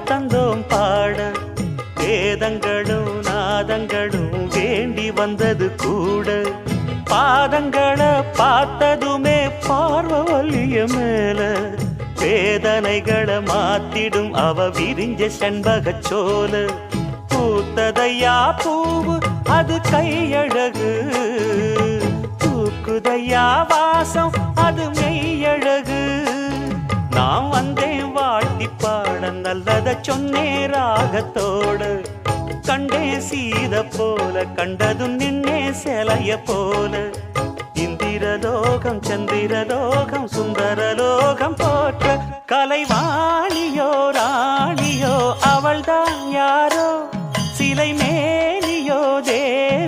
தந்தோம் பாட வேதங்களும் நாதங்களும் வேண்டி வந்தது கூட பாதங்களை பார்த்ததுமே பார்வலிய மேல வேதனைகளை மாத்திடும் அவ விரிஞ்ச செண்பகச் சோல பூத்ததையா பூவு அது கையழகு தூக்குதையா வாசம் அது மெய்யழகு நான் வந்தேன் வாழ்த்தி பாட நல்லத சொன்னே ராகத்தோடு கண்டே சீத போல கண்டதும் நின்னே சிலைய போல இந்திரலோகம் சந்திரலோகம் சுந்தரலோகம் போற்ற கலைவாணியோ ராணியோ அவள்தான் யாரோ சிலை மேலியோ தேவி